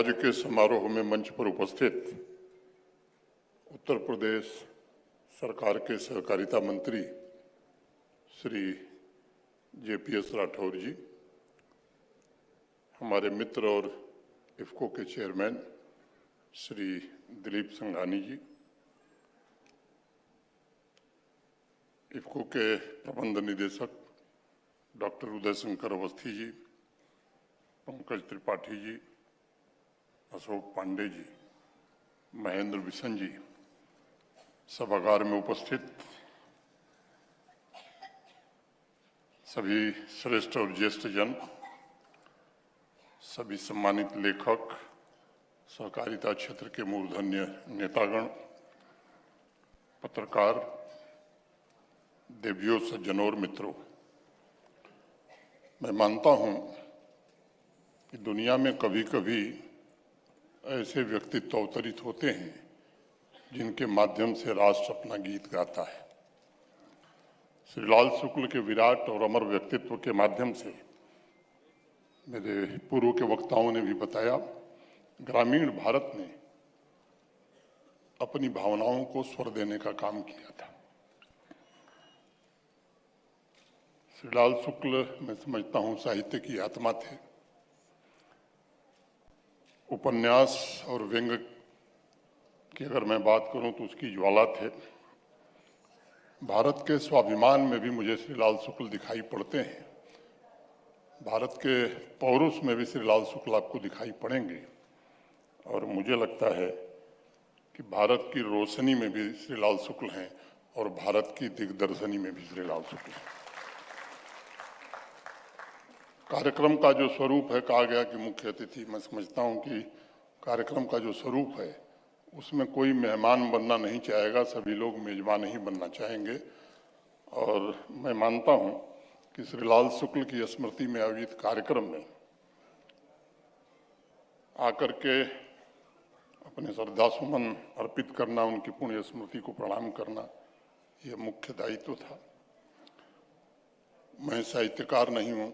आज के समारोह में मंच पर उपस्थित उत्तर प्रदेश सरकार के सहकारिता मंत्री श्री JPS राठौर जी, हमारे मित्र और इफ़को के चेयरमैन श्री दिलीप संघानी जी, इफ़को के प्रबंध निदेशक डॉक्टर उदय शंकर अवस्थी जी, पंकज त्रिपाठी जी, अशोक पांडे जी, महेंद्र बिशन जी, सभागार में उपस्थित सभी श्रेष्ठ और ज्येष्ठ जन, सभी सम्मानित लेखक, सहकारिता क्षेत्र के मूर्धन्य नेतागण, पत्रकार, देवियों, सज्जनों और मित्रों, मैं मानता हूं कि दुनिया में कभी कभी ऐसे व्यक्तित्व अवतरित होते हैं जिनके माध्यम से राष्ट्र अपना गीत गाता है। श्री लाल शुक्ल के विराट और अमर व्यक्तित्व के माध्यम से मेरे पूर्व के वक्ताओं ने भी बताया, ग्रामीण भारत ने अपनी भावनाओं को स्वर देने का काम किया था। श्री लाल शुक्ल, मैं समझता हूं, साहित्य की आत्मा थे। उपन्यास और व्यंग्य की अगर मैं बात करूं तो उसकी ज्वाला थे। भारत के स्वाभिमान में भी मुझे श्री लाल शुक्ल दिखाई पड़ते हैं। भारत के पौरुष में भी श्री लाल शुक्ल आपको दिखाई पड़ेंगे और मुझे लगता है कि भारत की रोशनी में भी श्री लाल शुक्ल हैं और भारत की दिग्दर्शनी में भी श्री लाल शुक्ल हैं। कार्यक्रम का जो स्वरूप है, कहा गया कि मुख्य अतिथि, मैं समझता हूं कि कार्यक्रम का जो स्वरूप है उसमें कोई मेहमान बनना नहीं चाहेगा, सभी लोग मेजबान ही बनना चाहेंगे। और मैं मानता हूं कि श्री लाल शुक्ल की स्मृति में आयोजित कार्यक्रम में आकर के अपने श्रद्धासुमन अर्पित करना, उनकी पुण्य स्मृति को प्रणाम करना, यह मुख्य दायित्व था। मैं साहित्यकार नहीं हूं,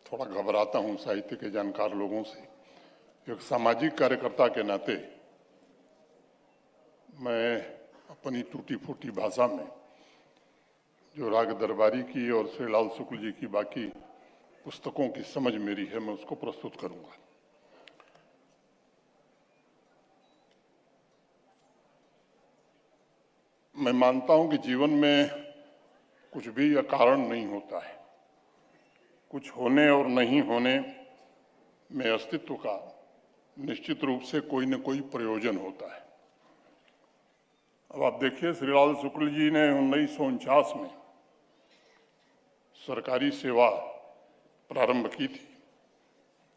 थोड़ा घबराता हूं साहित्य के जानकार लोगों से। एक सामाजिक कार्यकर्ता के नाते मैं अपनी टूटी फूटी भाषा में जो राग दरबारी की और श्री लाल शुक्ल जी की बाकी पुस्तकों की समझ मेरी है, मैं उसको प्रस्तुत करूंगा। मैं मानता हूं कि जीवन में कुछ भी अकारण नहीं होता है। कुछ होने और नहीं होने में अस्तित्व का निश्चित रूप से कोई न कोई प्रयोजन होता है। अब आप देखिए, श्री लाल शुक्ल जी ने 1949 में सरकारी सेवा प्रारंभ की थी।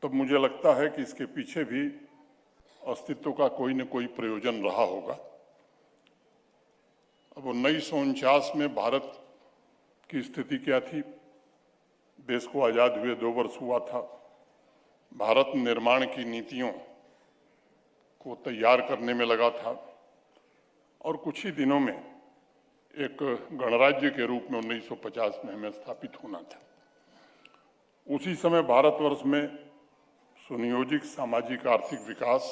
तब मुझे लगता है कि इसके पीछे भी अस्तित्व का कोई न कोई प्रयोजन रहा होगा। अब 1949 में भारत की स्थिति क्या थी? देश को आज़ाद हुए 2 वर्ष हुआ था। भारत निर्माण की नीतियों को तैयार करने में लगा था और कुछ ही दिनों में एक गणराज्य के रूप में 1950 में हमें स्थापित होना था। उसी समय भारतवर्ष में सुनियोजित सामाजिक आर्थिक विकास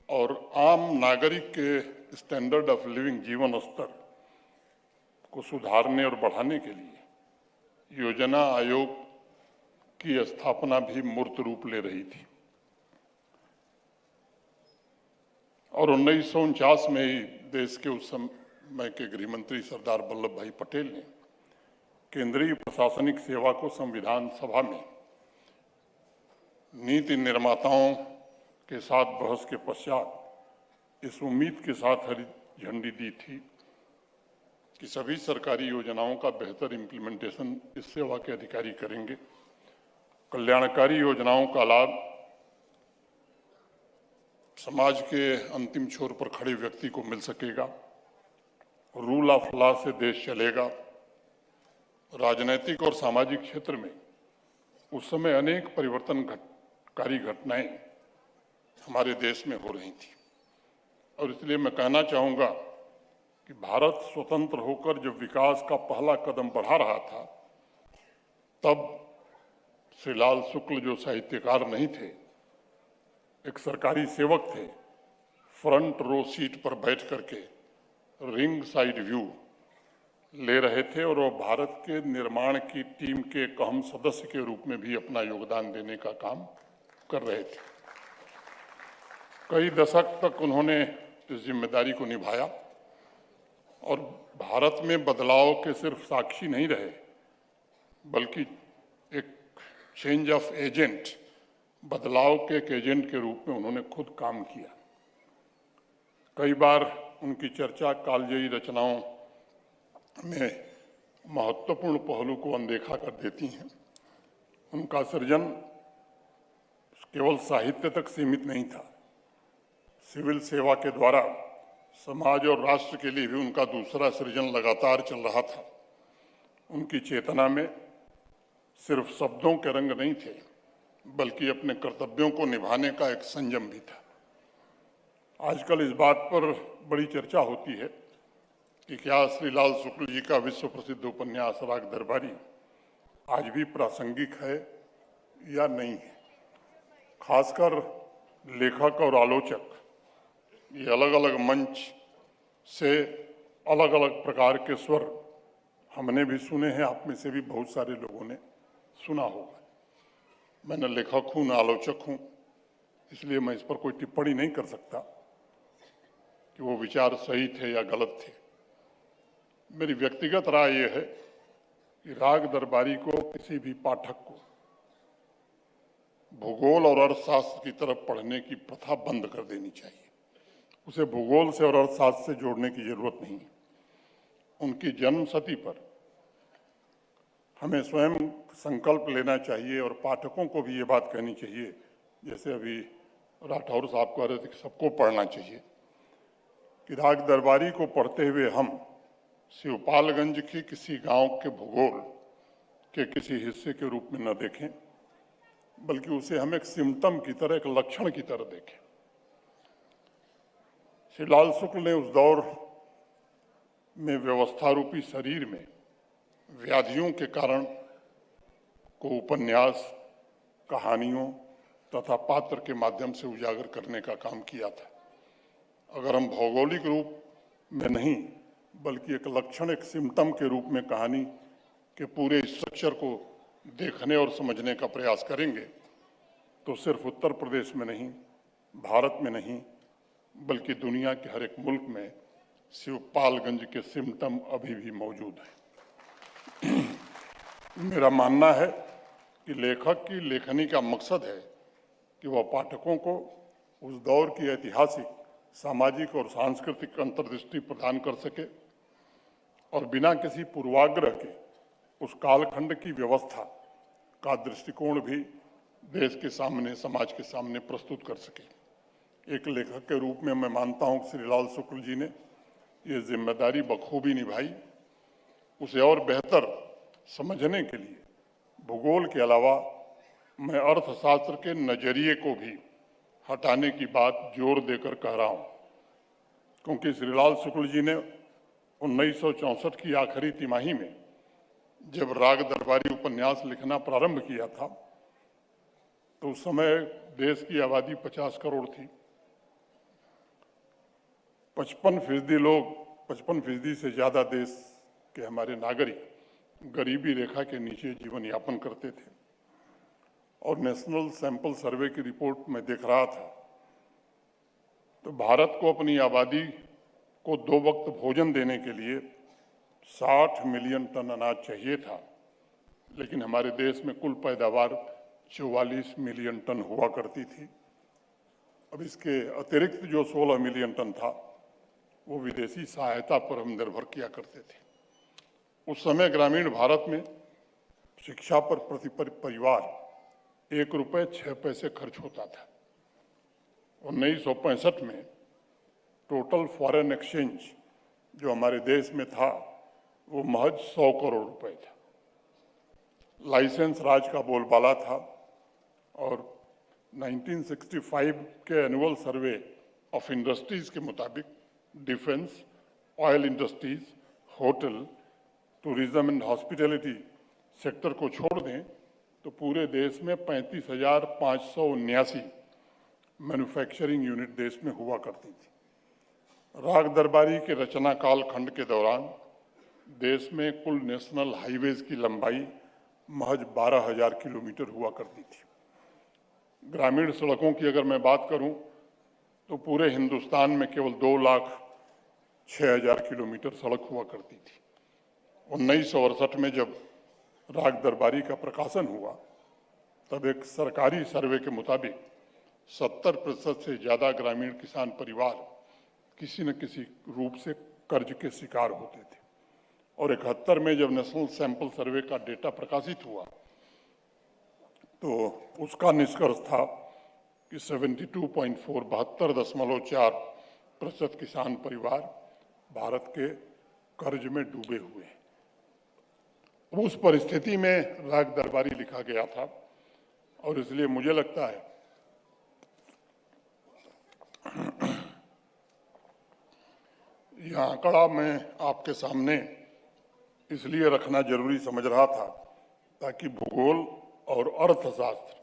और आम नागरिक के स्टैंडर्ड ऑफ लिविंग, जीवन स्तर को सुधारने और बढ़ाने के लिए योजना आयोग की स्थापना भी मूर्त रूप ले रही थी। और 1949 में ही देश के उस समय के गृह मंत्री सरदार वल्लभ भाई पटेल ने केंद्रीय प्रशासनिक सेवा को संविधान सभा में नीति निर्माताओं के साथ बहस के पश्चात इस उम्मीद के साथ हरी झंडी दी थी कि सभी सरकारी योजनाओं का बेहतर इम्प्लीमेंटेशन इस सेवा के अधिकारी करेंगे। कल्याणकारी योजनाओं का लाभ समाज के अंतिम छोर पर खड़े व्यक्ति को मिल सकेगा। रूल ऑफ लॉ से देश चलेगा। राजनीतिक और सामाजिक क्षेत्र में उस समय अनेक परिवर्तनकारी घटनाएं हमारे देश में हो रही थी और इसलिए मैं कहना चाहूँगा कि भारत स्वतंत्र होकर जब विकास का पहला कदम बढ़ा रहा था, तब श्री लाल शुक्ल जो साहित्यकार नहीं थे, एक सरकारी सेवक थे, फ्रंट रो सीट पर बैठ करके रिंग साइड व्यू ले रहे थे और वो भारत के निर्माण की टीम के एक अहम सदस्य के रूप में भी अपना योगदान देने का काम कर रहे थे। कई दशक तक उन्होंने इस जिम्मेदारी को निभाया और भारत में बदलाव के सिर्फ साक्षी नहीं रहे, बल्कि एक चेंज ऑफ एजेंट, बदलाव के एक एजेंट के रूप में उन्होंने खुद काम किया। कई बार उनकी चर्चा कालजयी रचनाओं में महत्वपूर्ण पहलू को अनदेखा कर देती हैं। उनका सृजन केवल साहित्य तक सीमित नहीं था। सिविल सेवा के द्वारा समाज और राष्ट्र के लिए भी उनका दूसरा सृजन लगातार चल रहा था। उनकी चेतना में सिर्फ शब्दों के रंग नहीं थे, बल्कि अपने कर्तव्यों को निभाने का एक संयम भी था। आजकल इस बात पर बड़ी चर्चा होती है कि क्या श्रीलाल शुक्ल जी का विश्व प्रसिद्ध उपन्यास राग दरबारी आज भी प्रासंगिक है या नहीं है। खासकर लेखक और आलोचक ये अलग अलग मंच से अलग अलग प्रकार के स्वर हमने भी सुने हैं, आप में से भी बहुत सारे लोगों ने सुना होगा। मैं न लेखक हूँ न आलोचक हूँ, इसलिए मैं इस पर कोई टिप्पणी नहीं कर सकता कि वो विचार सही थे या गलत थे। मेरी व्यक्तिगत राय ये है कि राग दरबारी को किसी भी पाठक को भूगोल और अर्थशास्त्र की तरफ पढ़ने की प्रथा बंद कर देनी चाहिए। उसे भूगोल से और अर्थशास्त्र से जोड़ने की जरूरत नहीं है। उनकी जन्मशती पर हमें स्वयं संकल्प लेना चाहिए और पाठकों को भी ये बात कहनी चाहिए, जैसे अभी राठौर साहब कह रहे थे कि सबको पढ़ना चाहिए, कि राग दरबारी को पढ़ते हुए हम शिवपालगंज के किसी गांव के भूगोल के किसी हिस्से के रूप में न देखें, बल्कि उसे हम एक सिम्टम की तरह, एक लक्षण की तरह देखें। श्री लाल शुक्ल ने उस दौर में व्यवस्था रूपी शरीर में व्याधियों के कारण को उपन्यास, कहानियों तथा पात्र के माध्यम से उजागर करने का काम किया था। अगर हम भौगोलिक रूप में नहीं, बल्कि एक लक्षण, एक सिम्टम के रूप में कहानी के पूरे स्ट्रक्चर को देखने और समझने का प्रयास करेंगे, तो सिर्फ उत्तर प्रदेश में नहीं, भारत में नहीं, बल्कि दुनिया के हर एक मुल्क में शिवपालगंज के सिम्टम अभी भी मौजूद हैं। मेरा मानना है कि लेखक की लेखनी का मकसद है कि वह पाठकों को उस दौर की ऐतिहासिक, सामाजिक और सांस्कृतिक अंतर्दृष्टि प्रदान कर सके और बिना किसी पूर्वाग्रह के उस कालखंड की व्यवस्था का दृष्टिकोण भी देश के सामने, समाज के सामने प्रस्तुत कर सके। एक लेखक के रूप में मैं मानता हूं कि श्रीलाल शुक्ल जी ने ये जिम्मेदारी बखूबी निभाई। उसे और बेहतर समझने के लिए भूगोल के अलावा मैं अर्थशास्त्र के नजरिए को भी हटाने की बात जोर देकर कह रहा हूं, क्योंकि श्रीलाल शुक्ल जी ने 1964 की आखिरी तिमाही में जब राग दरबारी उपन्यास लिखना प्रारंभ किया था, तो उस समय देश की आबादी 50 करोड़ थी। 55% से ज्यादा देश के हमारे नागरिक गरीबी रेखा के नीचे जीवन यापन करते थे। और नेशनल सैंपल सर्वे की रिपोर्ट में देख रहा था, तो भारत को अपनी आबादी को 2 वक्त भोजन देने के लिए 60 मिलियन टन अनाज चाहिए था, लेकिन हमारे देश में कुल पैदावार 44 मिलियन टन हुआ करती थी। अब इसके अतिरिक्त जो 16 मिलियन टन था, वो विदेशी सहायता पर हम निर्भर किया करते थे। उस समय ग्रामीण भारत में शिक्षा पर प्रति परिवार 1 रुपये 6 पैसे खर्च होता था। 1965 में टोटल फॉरेन एक्सचेंज जो हमारे देश में था, वो महज 100 करोड़ रुपए था। लाइसेंस राज का बोलबाला था और 1965 के एनुअल सर्वे ऑफ इंडस्ट्रीज के मुताबिक defence, oil industries, hotel, tourism and hospitality sector को छोड़ दें तो पूरे देश में 35,579 मैन्युफैक्चरिंग यूनिट देश में हुआ करती थी। राग दरबारी के रचना काल खंड के दौरान देश में कुल नेशनल हाईवेज की लंबाई महज 12,000 किलोमीटर हुआ करती थी। ग्रामीण सड़कों की अगर मैं बात करूं तो पूरे हिंदुस्तान में केवल 2,06,000 किलोमीटर सड़क हुआ करती थी। 1968 में जब राग दरबारी का प्रकाशन हुआ तब एक सरकारी सर्वे के मुताबिक 70% से ज़्यादा ग्रामीण किसान परिवार किसी न किसी रूप से कर्ज के शिकार होते थे। और 71 में जब नेशनल सैंपल सर्वे का डेटा प्रकाशित हुआ तो उसका निष्कर्ष था कि 72.4 किसान परिवार भारत के कर्ज में डूबे हुए हैं। उस परिस्थिति में राग दरबारी लिखा गया था और इसलिए मुझे लगता है यह आंकड़ा मैं आपके सामने इसलिए रखना जरूरी समझ रहा था ताकि भूगोल और अर्थशास्त्र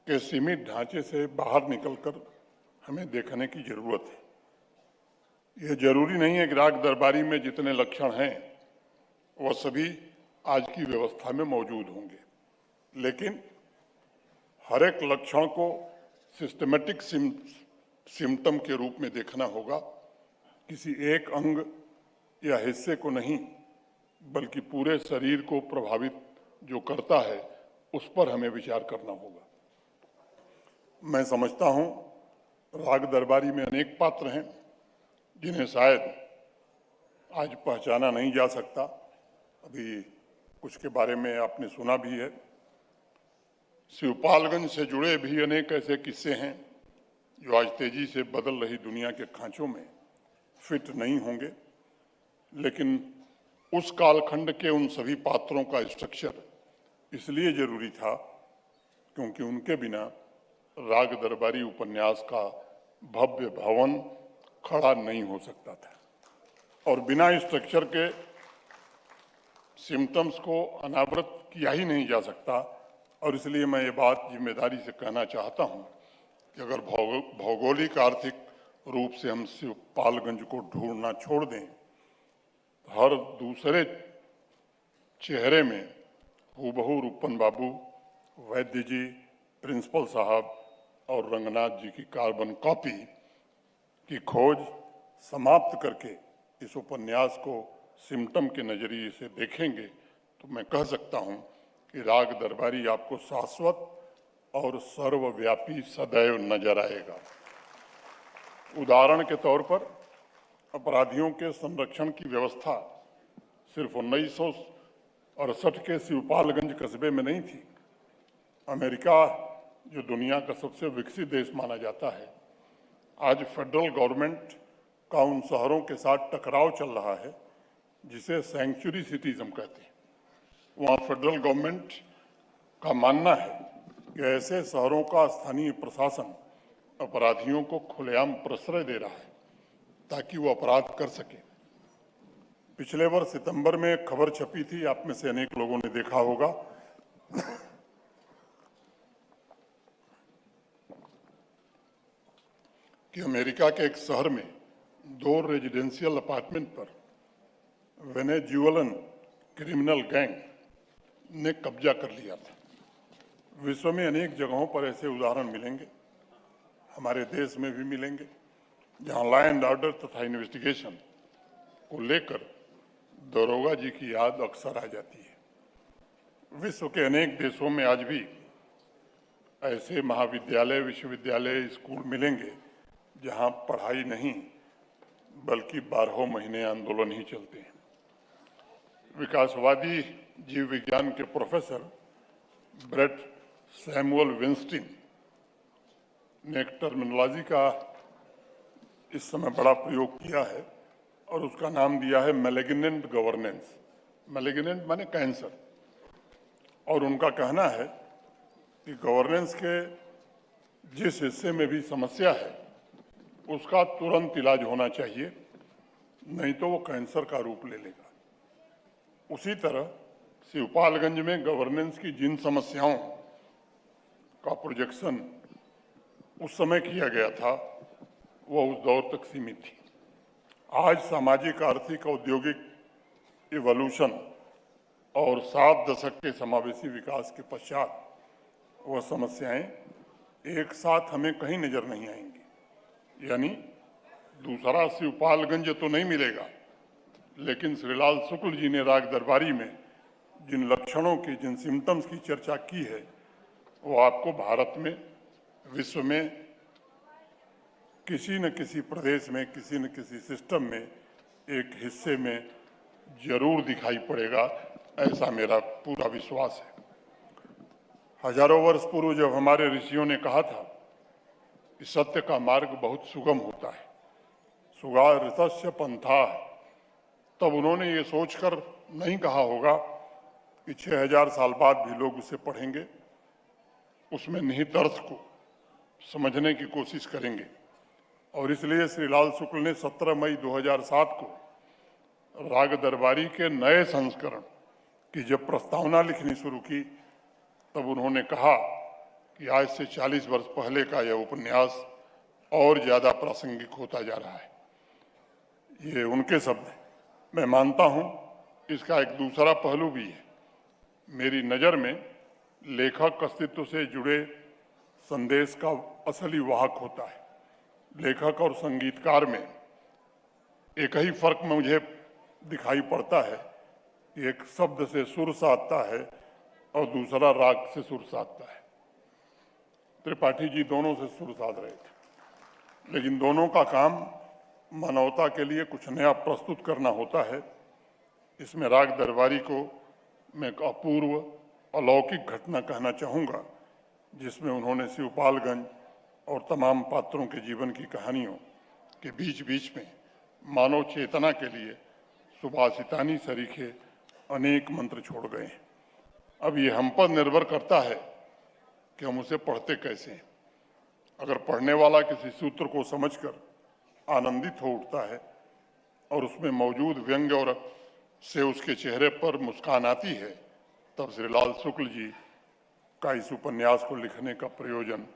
के सीमित ढांचे से बाहर निकलकर हमें देखने की जरूरत है। यह जरूरी नहीं है कि राग दरबारी में जितने लक्षण हैं वह सभी आज की व्यवस्था में मौजूद होंगे, लेकिन हर एक लक्षण को सिस्टमेटिक सिम्टम के रूप में देखना होगा, किसी एक अंग या हिस्से को नहीं बल्कि पूरे शरीर को प्रभावित जो करता है उस पर हमें विचार करना होगा। मैं समझता हूं राग दरबारी में अनेक पात्र हैं जिन्हें शायद आज पहचाना नहीं जा सकता। अभी कुछ के बारे में आपने सुना भी है। शिवपालगंज से जुड़े भी अनेक ऐसे किस्से हैं जो आज तेजी से बदल रही दुनिया के खांचों में फिट नहीं होंगे, लेकिन उस कालखंड के उन सभी पात्रों का स्ट्रक्चर इसलिए जरूरी था क्योंकि उनके बिना राग दरबारी उपन्यास का भव्य भवन खड़ा नहीं हो सकता था और बिना स्ट्रक्चर के सिम्टम्स को अनावृत किया ही नहीं जा सकता। और इसलिए मैं ये बात जिम्मेदारी से कहना चाहता हूं कि अगर भौगोलिक आर्थिक रूप से हम शिवपालगंज को ढूंढना छोड़ दें, हर दूसरे चेहरे में हूबहू रूपन बाबू, वैद्य जी, प्रिंसिपल साहब और रंगनाथ जी की कार्बन कॉपी की खोज समाप्त करके इस उपन्यास को सिम्टम के नजरिए से देखेंगे तो मैं कह सकता हूं कि राग दरबारी आपको शाश्वत और सर्वव्यापी सदैव नजर आएगा। उदाहरण के तौर पर अपराधियों के संरक्षण की व्यवस्था सिर्फ 1968 के शिवपालगंज कस्बे में नहीं थी। अमेरिका, जो दुनिया का सबसे विकसित देश माना जाता है, आज फेडरल गवर्नमेंट का उन शहरों के साथ टकराव चल रहा है जिसे सैंक्चुरी सिटीज हम कहते हैं। वहाँ फेडरल गवर्नमेंट का मानना है कि ऐसे शहरों का स्थानीय प्रशासन अपराधियों को खुलेआम प्रश्रय दे रहा है ताकि वो अपराध कर सके। पिछले वर्ष सितंबर में एक खबर छपी थी, आप में से अनेक लोगों ने देखा होगा, कि अमेरिका के एक शहर में 2 रेजिडेंशियल अपार्टमेंट पर वेनेजुएलन क्रिमिनल गैंग ने कब्जा कर लिया था। विश्व में अनेक जगहों पर ऐसे उदाहरण मिलेंगे, हमारे देश में भी मिलेंगे, जहां लॉ एंड ऑर्डर तथा इन्वेस्टिगेशन को लेकर दरोगा जी की याद अक्सर आ जाती है। विश्व के अनेक देशों में आज भी ऐसे महाविद्यालय, विश्वविद्यालय, स्कूल मिलेंगे जहां पढ़ाई नहीं बल्कि 12 महीने आंदोलन ही चलते हैं। विकासवादी जीव विज्ञान के प्रोफेसर ब्रेट सैमुअल विंस्टीन ने एक टर्मिनोलॉजी का इस समय बड़ा प्रयोग किया है और उसका नाम दिया है मैलिग्नेंट गवर्नेंस। मैलिग्नेंट माने कैंसर। और उनका कहना है कि गवर्नेंस के जिस हिस्से में भी समस्या है उसका तुरंत इलाज होना चाहिए, नहीं तो वो कैंसर का रूप ले लेगा। उसी तरह शिवपालगंज में गवर्नेंस की जिन समस्याओं का प्रोजेक्शन उस समय किया गया था वह उस दौर तक सीमित थी। आज सामाजिक, आर्थिक, औद्योगिक इवोल्यूशन और 7 दशक के समावेशी विकास के पश्चात वह समस्याएं एक साथ हमें कहीं नजर नहीं आएंगी। यानी दूसरा शिवपालगंज तो नहीं मिलेगा, लेकिन श्रीलाल शुक्ल जी ने राग दरबारी में जिन लक्षणों की, जिन सिम्टम्स की चर्चा की है, वो आपको भारत में, विश्व में, किसी न किसी प्रदेश में, किसी न किसी सिस्टम में, एक हिस्से में जरूर दिखाई पड़ेगा, ऐसा मेरा पूरा विश्वास है। हजारों वर्ष पूर्व जब हमारे ऋषियों ने कहा था कि सत्य का मार्ग बहुत सुगम होता है, सुगाऋतस्य पंथा, तब उन्होंने ये सोचकर नहीं कहा होगा कि 6000 साल बाद भी लोग उसे पढ़ेंगे, उसमें निहित अर्थ को समझने की कोशिश करेंगे। और इसलिए श्रीलाल शुक्ल ने 17 मई 2007 को राग दरबारी के नए संस्करण की जब प्रस्तावना लिखनी शुरू की, तब उन्होंने कहा कि आज से 40 वर्ष पहले का यह उपन्यास और ज्यादा प्रासंगिक होता जा रहा है। ये उनके शब्द हैं। मैं मानता हूं इसका एक दूसरा पहलू भी है। मेरी नज़र में लेखक अस्तित्व से जुड़े संदेश का असली वाहक होता है। लेखक और संगीतकार में एक ही फर्क मुझे दिखाई पड़ता है कि एक शब्द से सुर साधता है और दूसरा राग से सुर साधता है। त्रिपाठी जी दोनों से सुर साध रहे थे, लेकिन दोनों का काम मानवता के लिए कुछ नया प्रस्तुत करना होता है। इसमें राग दरबारी को मैं एक अपूर्व अलौकिक घटना कहना चाहूँगा, जिसमें उन्होंने शिवपालगंज और तमाम पात्रों के जीवन की कहानियों के बीच बीच में मानव चेतना के लिए सुभाषितानी सरीखे अनेक मंत्र छोड़ गए हैं। अब ये हम पर निर्भर करता है कि हम उसे पढ़ते कैसे हैं। अगर पढ़ने वाला किसी सूत्र को समझकर आनंदित हो उठता है और उसमें मौजूद व्यंग और से उसके चेहरे पर मुस्कान आती है, तब श्रीलाल शुक्ल जी का इस उपन्यास को लिखने का प्रयोजन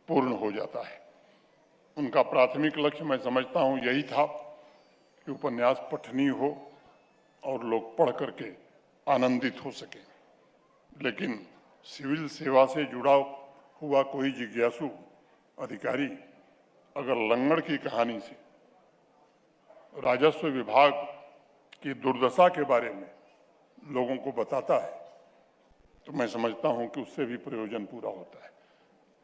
पूर्ण हो जाता है। उनका प्राथमिक लक्ष्य मैं समझता हूँ यही था कि उपन्यास पठनीय हो और लोग पढ़ करके आनंदित हो सके। लेकिन सिविल सेवा से जुड़ा हुआ कोई जिज्ञासु अधिकारी अगर लंगड़ की कहानी से राजस्व विभाग की दुर्दशा के बारे में लोगों को बताता है, तो मैं समझता हूं कि उससे भी प्रयोजन पूरा होता है।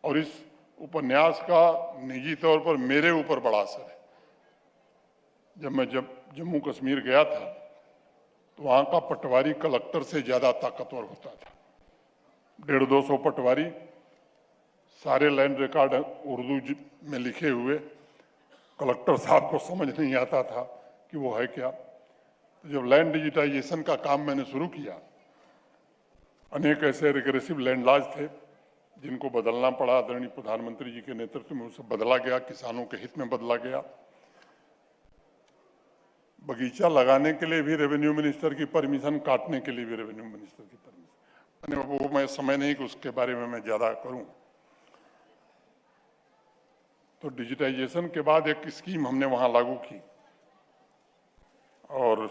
और इस उपन्यास का निजी तौर पर मेरे ऊपर बड़ा असर है। जब जम्मू कश्मीर गया था, तो वहाँ का पटवारी कलेक्टर से ज़्यादा ताकतवर होता था। 150-200 पटवारी, सारे लैंड रिकॉर्ड उर्दू में लिखे हुए, कलेक्टर साहब को समझ नहीं आता था कि वो है क्या। तो जब लैंड डिजिटाइजेशन का काम मैंने शुरू किया, अनेक ऐसे रिग्रेसिव लैंड लॉज थे जिनको बदलना पड़ा। आदरणीय प्रधानमंत्री जी के नेतृत्व में उसे बदला गया, किसानों के हित में बदला गया। बगीचा लगाने के लिए भी रेवेन्यू मिनिस्टर की परमिशन, काटने के लिए भी रेवेन्यू मिनिस्टर की परमिशन। वो मैं समय नहीं कि उसके बारे में मैं ज्यादा करूं। तो डिजिटाइजेशन के बाद एक स्कीम हमने वहां लागू की और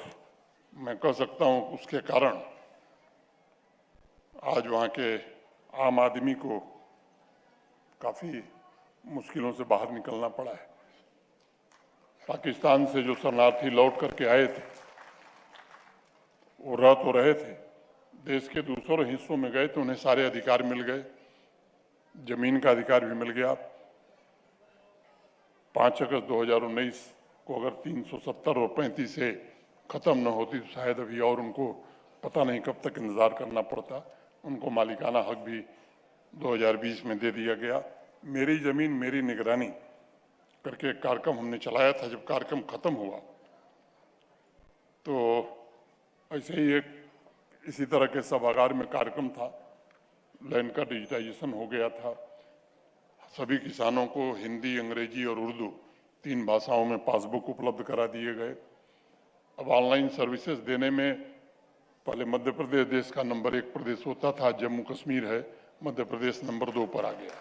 मैं कह सकता हूं उसके कारण आज वहां के आम आदमी को काफी मुश्किलों से बाहर निकलना पड़ा है। पाकिस्तान से जो शरणार्थी लौट करके आए थे, वो रह तो रहे थे, देश के दूसरे हिस्सों में गए तो उन्हें सारे अधिकार मिल गए, जमीन का अधिकार भी मिल गया। 5 अगस्त 2019 को अगर 370 और 35 से खत्म न होती तो शायद अभी और उनको पता नहीं कब तक इंतजार करना पड़ता। उनको मालिकाना हक भी 2020 में दे दिया गया। मेरी जमीन मेरी निगरानी करके एक कार्यक्रम हमने चलाया था। जब कार्यक्रम खत्म हुआ तो ऐसे ही एक इसी तरह के सभागार में कार्यक्रम था, लैंड का डिजिटाइजेशन हो गया था। सभी किसानों को हिंदी, अंग्रेजी और उर्दू 3 भाषाओं में पासबुक उपलब्ध करा दिए गए। अब ऑनलाइन सर्विसेज देने में पहले मध्य प्रदेश देश का नंबर 1 प्रदेश होता था, जम्मू कश्मीर है, मध्य प्रदेश नंबर 2 पर आ गया।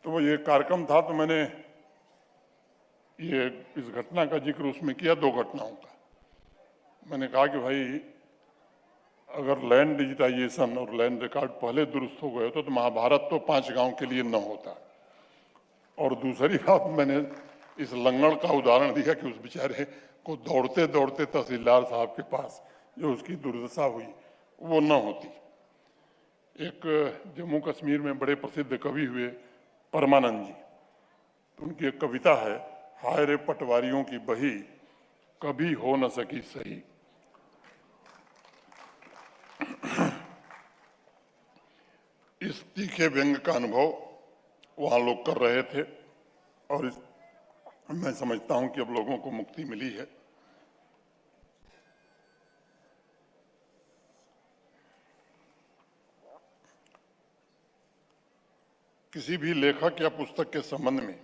तो वो ये कार्यक्रम था, तो मैंने ये इस घटना का जिक्र उसमें किया, 2 घटनाओं का। मैंने कहा कि भाई अगर लैंड डिजिटाइजेशन और लैंड रिकॉर्ड पहले दुरुस्त हो गए तो महाभारत तो 5 गांव के लिए न होता। और दूसरी बात, मैंने इस लंगड़ का उदाहरण दिया कि उस बेचारे को दौड़ते दौड़ते तहसीलदार साहब के पास जो उसकी दुर्दशा हुई वो न होती। एक जम्मू कश्मीर में बड़े प्रसिद्ध कवि हुए परमानंद जी, उनकी एक कविता है, हाय रे पटवारियों की बही कभी हो न सकी सही। इस तीखे व्यंग का अनुभव वहां लोग कर रहे थे और मैं समझता हूं कि अब लोगों को मुक्ति मिली है। किसी भी लेखक या पुस्तक के संबंध में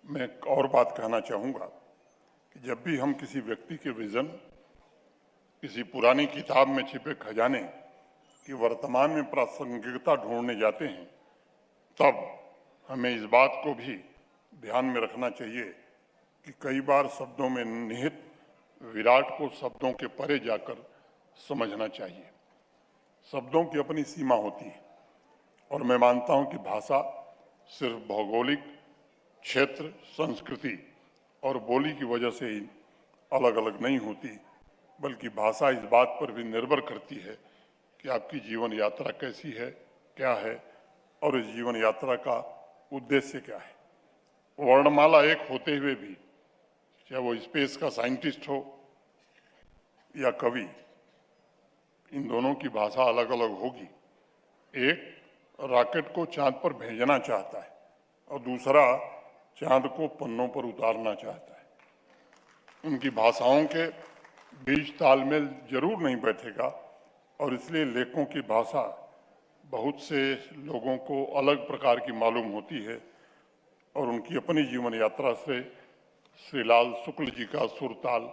मैं एक और बात कहना चाहूंगा कि जब भी हम किसी व्यक्ति के विजन, किसी पुरानी किताब में छिपे खजाने की वर्तमान में प्रासंगिकता ढूंढने जाते हैं, तब हमें इस बात को भी ध्यान में रखना चाहिए कि कई बार शब्दों में निहित विराट को शब्दों के परे जाकर समझना चाहिए। शब्दों की अपनी सीमा होती है और मैं मानता हूं कि भाषा सिर्फ भौगोलिक क्षेत्र, संस्कृति और बोली की वजह से ही अलग अलग नहीं होती, बल्कि भाषा इस बात पर भी निर्भर करती है कि आपकी जीवन यात्रा कैसी है, क्या है और इस जीवन यात्रा का उद्देश्य क्या है। वर्णमाला एक होते हुए भी, चाहे वो स्पेस का साइंटिस्ट हो या कवि, इन दोनों की भाषा अलग अलग होगी। एक रॉकेट को चांद पर भेजना चाहता है और दूसरा चांद को पन्नों पर उतारना चाहता है। उनकी भाषाओं के बीच तालमेल जरूर नहीं बैठेगा और इसलिए लेखकों की भाषा बहुत से लोगों को अलग प्रकार की मालूम होती है और उनकी अपनी जीवन यात्रा से श्रीलाल शुक्ल जी का सुरताल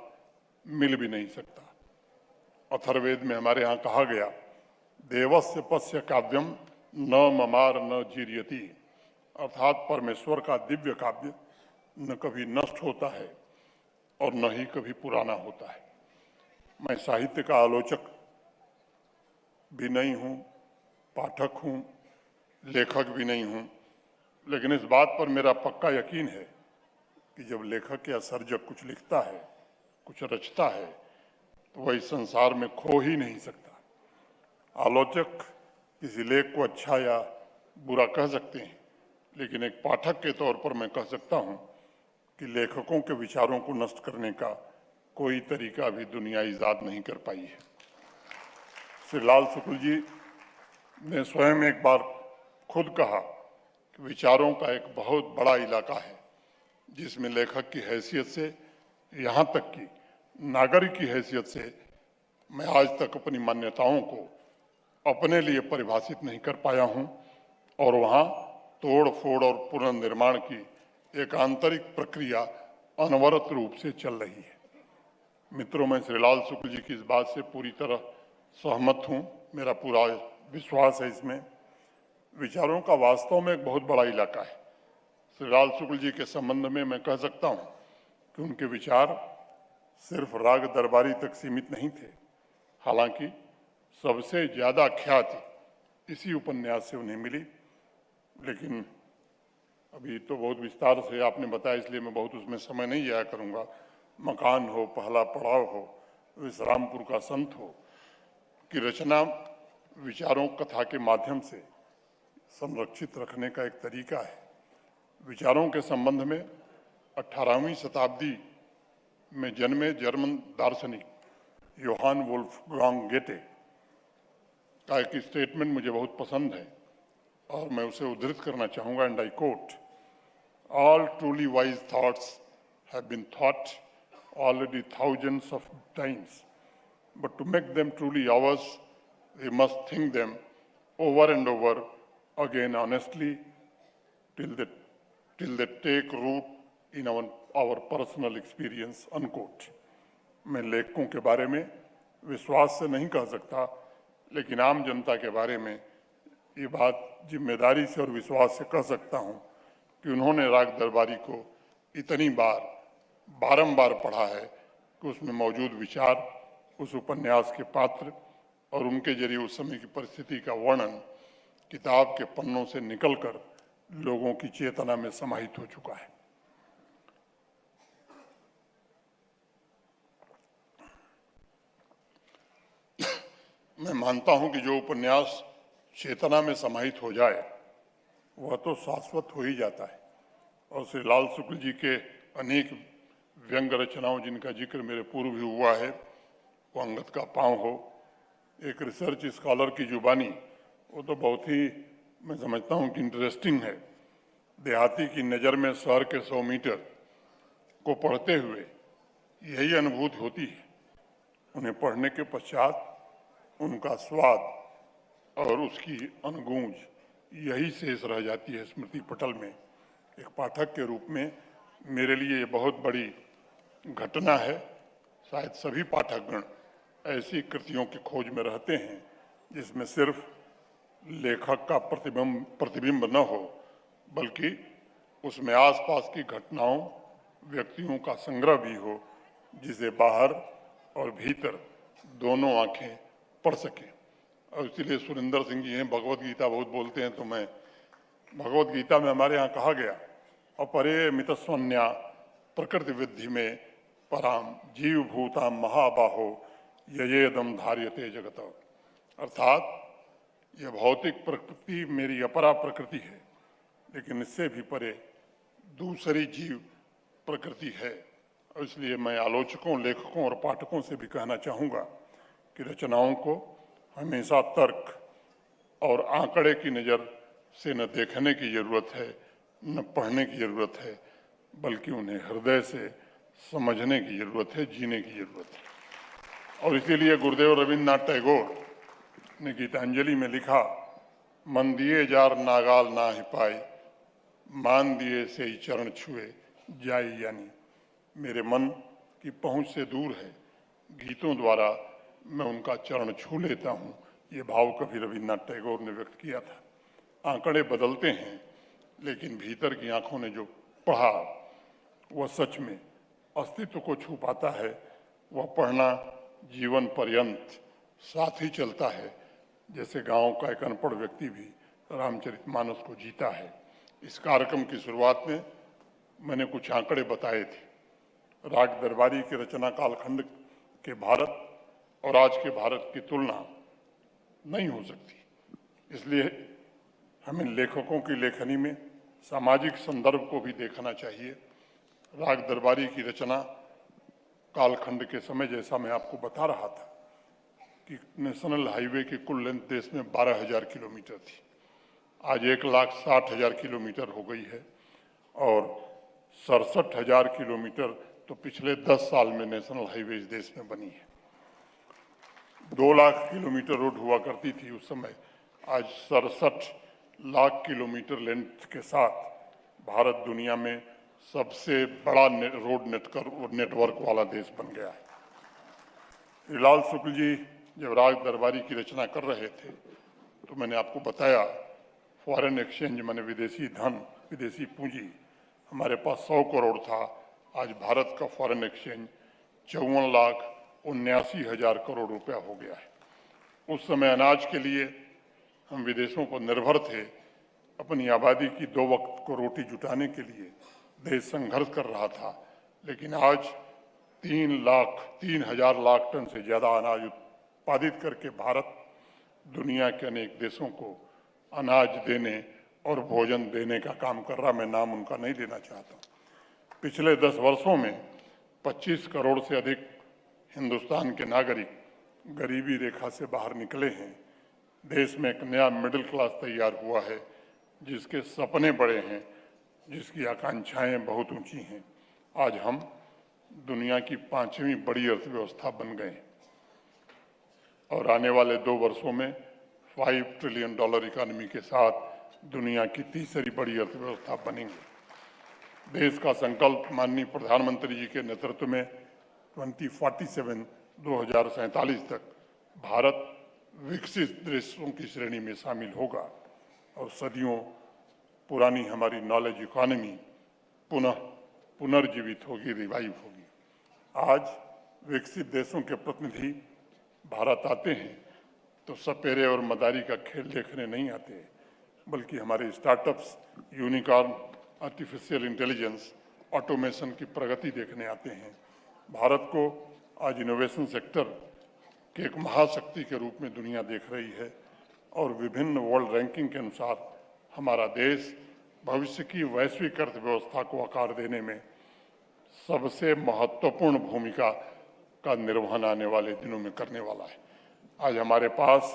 मिल भी नहीं सकता। अथर्ववेद में हमारे यहाँ कहा गया, देवस्य पश्य काव्यम न ममार न जीर्यति, अर्थात परमेश्वर का दिव्य काव्य न कभी नष्ट होता है और न ही कभी पुराना होता है। मैं साहित्य का आलोचक भी नहीं हूँ, पाठक हूँ, लेखक भी नहीं हूँ, लेकिन इस बात पर मेरा पक्का यकीन है कि जब लेखक या सर्जक कुछ लिखता है, कुछ रचता है, तो वह इस संसार में खो ही नहीं सकता। आलोचक किसी लेख को अच्छा या बुरा कह सकते हैं, लेकिन एक पाठक के तौर पर मैं कह सकता हूं कि लेखकों के विचारों को नष्ट करने का कोई तरीका भी दुनिया ईजाद नहीं कर पाई है। श्रीलाल शुक्ल जी ने स्वयं एक बार खुद कहा कि विचारों का एक बहुत बड़ा इलाका है जिसमें लेखक की हैसियत से यहाँ तक कि नागरिक की हैसियत से मैं आज तक अपनी मान्यताओं को अपने लिए परिभाषित नहीं कर पाया हूँ और वहाँ तोड़ फोड़ और पुनर्निर्माण की एक आंतरिक प्रक्रिया अनवरत रूप से चल रही है। मित्रों, मैं श्रीलाल शुक्ल जी की इस बात से पूरी तरह सहमत हूँ, मेरा पूरा विश्वास है इसमें। विचारों का वास्तव में एक बहुत बड़ा इलाका है। श्रीलाल शुक्ल जी के संबंध में मैं कह सकता हूँ कि उनके विचार सिर्फ राग दरबारी तक सीमित नहीं थे, हालांकि सबसे ज्यादा ख्याति इसी उपन्यास से उन्हें मिली। लेकिन अभी तो बहुत विस्तार से आपने बताया, इसलिए मैं बहुत उसमें समय नहीं जाया करूंगा। मकान हो, पहला पड़ाव हो, विश्रामपुर का संत हो की रचना विचारों कथा के माध्यम से संरक्षित रखने का एक तरीका है। विचारों के संबंध में 18वीं शताब्दी में जन्मे जर्मन दार्शनिक योहान वोल्फगांग गेटे का एक स्टेटमेंट मुझे बहुत पसंद है और मैं उसे उद्धृत करना चाहूंगा, and I quote, all truly wise thoughts have been thought already thousands of times, but to make them truly ours we must think them over and over again honestly till they take root in our personal experience, unquote। मैं लेखकों के बारे में विश्वास से नहीं कह सकता, लेकिन आम जनता के बारे में ये बात जिम्मेदारी से और विश्वास से कह सकता हूँ कि उन्होंने राग दरबारी को इतनी बार बारंबार पढ़ा है कि उसमें मौजूद विचार, उस उपन्यास के पात्र और उनके जरिए उस समय की परिस्थिति का वर्णन किताब के पन्नों से निकलकर लोगों की चेतना में समाहित हो चुका है। मैं मानता हूं कि जो उपन्यास चेतना में समाहित हो जाए वह तो शाश्वत हो ही जाता है। और श्री लाल शुक्ल जी के अनेक व्यंग रचनाओं जिनका जिक्र मेरे पूर्व भी हुआ है, वो अंगद का पाँव हो, एक रिसर्च स्कॉलर की जुबानी, वो तो बहुत ही मैं समझता हूँ कि इंटरेस्टिंग है। देहाती की नज़र में शहर के 100 मीटर को पढ़ते हुए यही अनुभूति होती है। उन्हें पढ़ने के पश्चात उनका स्वाद और उसकी अनगूंज यही शेष रह जाती है स्मृति पटल में। एक पाठक के रूप में मेरे लिए ये बहुत बड़ी घटना है। शायद सभी पाठकगण ऐसी कृतियों की खोज में रहते हैं जिसमें सिर्फ लेखक का प्रतिबिंब न हो, बल्कि उसमें आसपास की घटनाओं, व्यक्तियों का संग्रह भी हो, जिसे बाहर और भीतर दोनों आंखें पढ़ सकें। और इसीलिए सुरेंद्र सिंह जी हैं, भगवत गीता बहुत बोलते हैं, तो मैं भगवत गीता में हमारे यहाँ कहा गया, अपरे मितस्वन्या प्रकृति विद्धि में पराम जीव भूता महाबाहो यजेदम धार्यते जगत। अर्थात यह भौतिक प्रकृति मेरी अपरा प्रकृति है, लेकिन इससे भी परे दूसरी जीव प्रकृति है। और इसलिए मैं आलोचकों, लेखकों और पाठकों से भी कहना चाहूँगा कि रचनाओं को हमेशा तर्क और आंकड़े की नज़र से न देखने की जरूरत है, न पढ़ने की जरूरत है, बल्कि उन्हें हृदय से समझने की जरूरत है, जीने की जरूरत है। और इसीलिए गुरुदेव रविन्द्रनाथ टैगोर ने गीतांजलि में लिखा, मन दिए जार नागाल ना ही पाए, मान दिए से ही चरण छुए जाई। यानी मेरे मन की पहुंच से दूर है, गीतों द्वारा मैं उनका चरण छू लेता हूं। ये भाव कभी रविन्द्रनाथ टैगोर ने व्यक्त किया था। आंकड़े बदलते हैं, लेकिन भीतर की आंखों ने जो पढ़ा वह सच में अस्तित्व को छू पाता है। वह पढ़ना जीवन पर्यंत साथ ही चलता है, जैसे गांव का एक अनपढ़ व्यक्ति भी रामचरितमानस को जीता है। इस कार्यक्रम की शुरुआत में मैंने कुछ आंकड़े बताए थे। राग दरबारी के रचना कालखंड के भारत और आज के भारत की तुलना नहीं हो सकती। इसलिए हमें लेखकों की लेखनी में सामाजिक संदर्भ को भी देखना चाहिए। राग दरबारी की रचना कालखंड के समय, जैसा मैं आपको बता रहा था कि नेशनल हाईवे की कुल लेंथ देश में 12,000 किलोमीटर थी, आज 1,60,000 किलोमीटर हो गई है। और 67,000 किलोमीटर तो पिछले 10 साल में नेशनल हाईवे इस देश में बनी है। 2 लाख किलोमीटर रोड हुआ करती थी उस समय, आज 67 लाख किलोमीटर लेंथ के साथ भारत दुनिया में सबसे बड़ा रोड नेटवर्क वाला देश बन गया है। लाल शुक्ल जी जब राग दरबारी की रचना कर रहे थे तो मैंने आपको बताया, फॉरेन एक्सचेंज माने विदेशी धन, विदेशी पूंजी हमारे पास 100 करोड़ था। आज भारत का फॉरेन एक्सचेंज 54,79,000 करोड़ रुपया हो गया है। उस समय अनाज के लिए हम विदेशों पर निर्भर थे। अपनी आबादी की 2 वक्त को रोटी जुटाने के लिए देश संघर्ष कर रहा था, लेकिन आज 3,00,000 लाख टन से ज़्यादा अनाज उत्पादित करके भारत दुनिया के अनेक देशों को अनाज देने और भोजन देने का काम कर रहा। मैं नाम उनका नहीं लेना चाहता। पिछले 10 वर्षों में 25 करोड़ से अधिक हिंदुस्तान के नागरिक गरीबी रेखा से बाहर निकले हैं। देश में एक नया मिडिल क्लास तैयार हुआ है, जिसके सपने बड़े हैं, जिसकी आकांक्षाएं बहुत ऊंची हैं। आज हम दुनिया की 5वीं बड़ी अर्थव्यवस्था बन गए और आने वाले 2 वर्षों में $5 ट्रिलियन इकोनॉमी के साथ दुनिया की 3री बड़ी अर्थव्यवस्था बनेंगे। देश का संकल्प माननीय प्रधानमंत्री जी के नेतृत्व में 2047 तक भारत विकसित देशों की श्रेणी में शामिल होगा और सदियों पुरानी हमारी नॉलेज इकोनॉमी पुनर्जीवित होगी, रिवाइव होगी। आज विकसित देशों के प्रतिनिधि भारत आते हैं तो सपेरे और मदारी का खेल देखने नहीं आते, बल्कि हमारे startups, unicorn, artificial intelligence, automation की प्रगति देखने आते हैं। भारत को आज इनोवेशन सेक्टर के एक महाशक्ति के रूप में दुनिया देख रही है और विभिन्न वर्ल्ड रैंकिंग के अनुसार हमारा देश भविष्य की वैश्विक अर्थव्यवस्था को आकार देने में सबसे महत्वपूर्ण भूमिका का निर्वहन आने वाले दिनों में करने वाला है। आज हमारे पास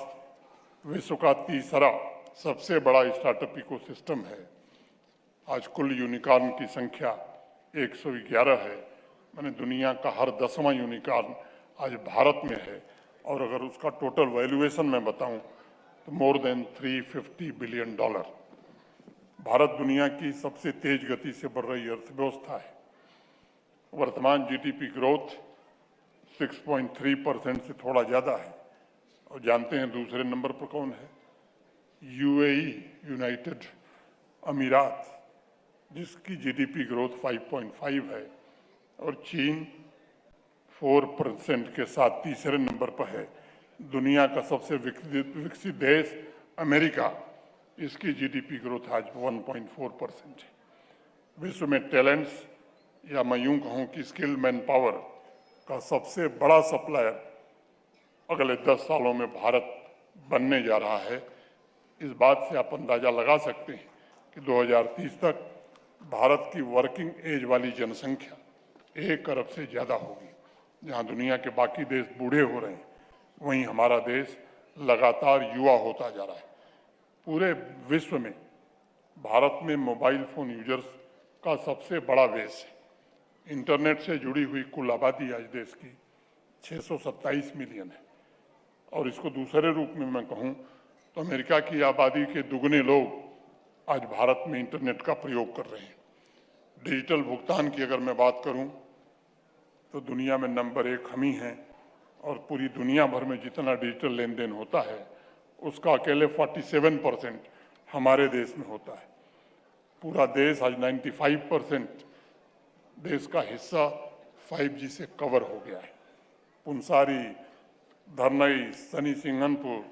विश्व का तीसरा सबसे बड़ा स्टार्टअप इकोसिस्टम है। आज कुल यूनिकॉर्न की संख्या 111 है। माने दुनिया का हर 10वां यूनिकॉर्न आज भारत में है और अगर उसका टोटल वैल्यूएशन मैं बताऊं तो मोर देन $350 बिलियन। भारत दुनिया की सबसे तेज गति से बढ़ रही अर्थव्यवस्था है। वर्तमान जीडीपी ग्रोथ 6.3% से थोड़ा ज़्यादा है। और जानते हैं दूसरे नंबर पर कौन है? यूएई, यूनाइटेड अमीरात, जिसकी जीडीपी ग्रोथ 5.5 है और चीन 4% के साथ तीसरे नंबर पर है। दुनिया का सबसे विकसित देश अमेरिका, इसकी जीडीपी ग्रोथ आज 1.4% है। विश्व में टैलेंट्स या मैं यूं कहूं कि स्किल मैन पावर का सबसे बड़ा सप्लायर अगले 10 सालों में भारत बनने जा रहा है। इस बात से आप अंदाजा लगा सकते हैं कि 2030 तक भारत की वर्किंग एज वाली जनसंख्या 1 अरब से ज़्यादा होगी। जहां दुनिया के बाकी देश बूढ़े हो रहे हैं, वहीं हमारा देश लगातार युवा होता जा रहा है। पूरे विश्व में भारत में मोबाइल फ़ोन यूजर्स का सबसे बड़ा बेस है। इंटरनेट से जुड़ी हुई कुल आबादी आज देश की 627 मिलियन है और इसको दूसरे रूप में मैं कहूँ तो अमेरिका की आबादी के दुगने लोग आज भारत में इंटरनेट का प्रयोग कर रहे हैं। डिजिटल भुगतान की अगर मैं बात करूं तो दुनिया में नंबर 1 हम ही हैं और पूरी दुनिया भर में जितना डिजिटल लेन देन होता है उसका अकेले 47% हमारे देश में होता है। पूरा देश आज 95% देश का हिस्सा 5G से कवर हो गया है। पुंसारी, धरनई, सनी सिंघनपुर,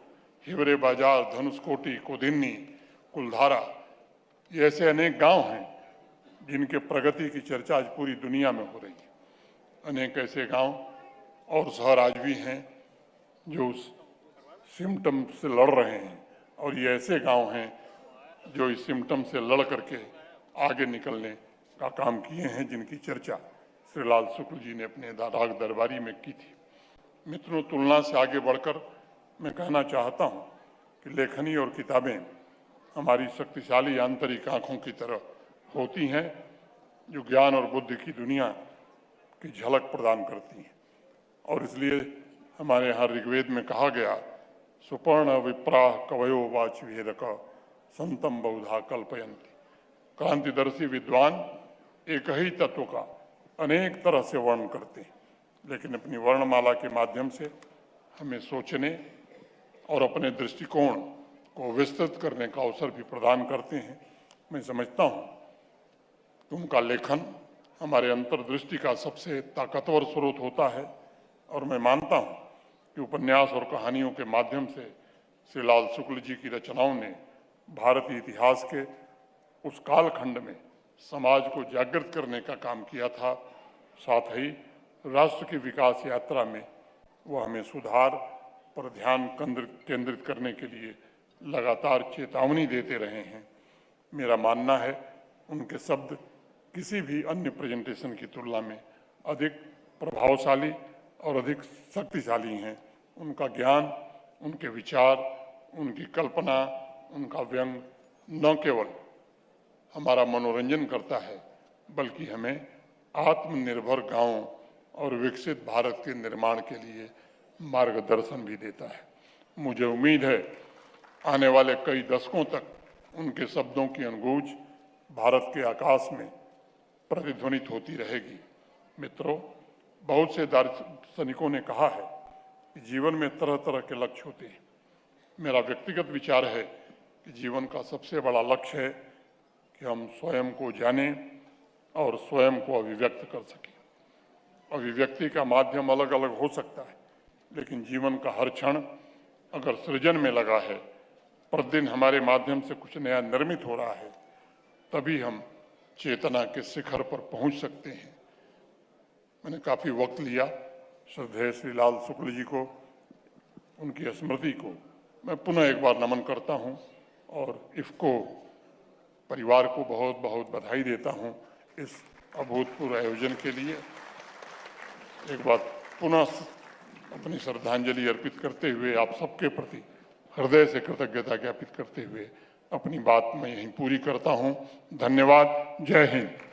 हिवरे बाजार, धनुषकोटी, कोदिन्नी, कुलधारा, ये ऐसे अनेक गांव हैं जिनके प्रगति की चर्चा आज पूरी दुनिया में हो रही है। अनेक ऐसे गांव और शहर आज भी हैं जो उस सिम्टम से लड़ रहे हैं और ये ऐसे गांव हैं जो इस सिम्टम से लड़ करके आगे निकलने का काम किए हैं, जिनकी चर्चा श्री लाल शुक्ल जी ने अपने डाक दरबारी में की थी। मित्रों, तुलना से आगे बढ़कर मैं कहना चाहता हूँ कि लेखनी और किताबें हमारी शक्तिशाली आंतरिक आँखों की तरह होती हैं जो ज्ञान और बुद्धि की दुनिया की झलक प्रदान करती हैं। और इसलिए हमारे यहाँ ऋग्वेद में कहा गया, सुपर्ण विप्राह कवयो वाच वेदक संतम बहुधा कल्पयन्ति। क्रांतिदर्शी विद्वान एक ही तत्व का अनेक तरह से वर्णन करते हैं, लेकिन अपनी वर्णमाला के माध्यम से हमें सोचने और अपने दृष्टिकोण को विस्तृत करने का अवसर भी प्रदान करते हैं। मैं समझता हूँ कि उनका लेखन हमारे अंतर्दृष्टि का सबसे ताकतवर स्रोत होता है और मैं मानता हूँ कि उपन्यास और कहानियों के माध्यम से श्री लाल शुक्ल जी की रचनाओं ने भारतीय इतिहास के उस कालखंड में समाज को जागृत करने का काम किया था। साथ ही राष्ट्र की विकास यात्रा में वह हमें सुधार पर ध्यान केंद्रित करने के लिए लगातार चेतावनी देते रहे हैं। मेरा मानना है उनके शब्द किसी भी अन्य प्रेजेंटेशन की तुलना में अधिक प्रभावशाली और अधिक शक्तिशाली हैं। उनका ज्ञान, उनके विचार, उनकी कल्पना, उनका व्यंग न केवल हमारा मनोरंजन करता है बल्कि हमें आत्मनिर्भर गांवों और विकसित भारत के निर्माण के लिए मार्गदर्शन भी देता है। मुझे उम्मीद है आने वाले कई दशकों तक उनके शब्दों की अनगूंज भारत के आकाश में प्रतिध्वनित होती रहेगी। मित्रों, बहुत से दार्शनिकों ने कहा है कि जीवन में तरह तरह के लक्ष्य होते हैं। मेरा व्यक्तिगत विचार है कि जीवन का सबसे बड़ा लक्ष्य है कि हम स्वयं को जानें और स्वयं को अभिव्यक्त कर सकें। अभिव्यक्ति का माध्यम अलग अलग हो सकता है, लेकिन जीवन का हर क्षण अगर सृजन में लगा है, प्रतिदिन हमारे माध्यम से कुछ नया निर्मित हो रहा है, तभी हम चेतना के शिखर पर पहुंच सकते हैं। मैंने काफ़ी वक्त लिया। श्रद्धेय श्री लाल शुक्ल जी को, उनकी स्मृति को मैं पुनः एक बार नमन करता हूं और इफ़को परिवार को बहुत बहुत बधाई देता हूं इस अभूतपूर्व आयोजन के लिए। एक बार पुनः अपनी श्रद्धांजलि अर्पित करते हुए आप सबके प्रति हृदय से कृतज्ञता ज्ञापित करते हुए अपनी बात मैं यहीं पूरी करता हूं। धन्यवाद। जय हिंद।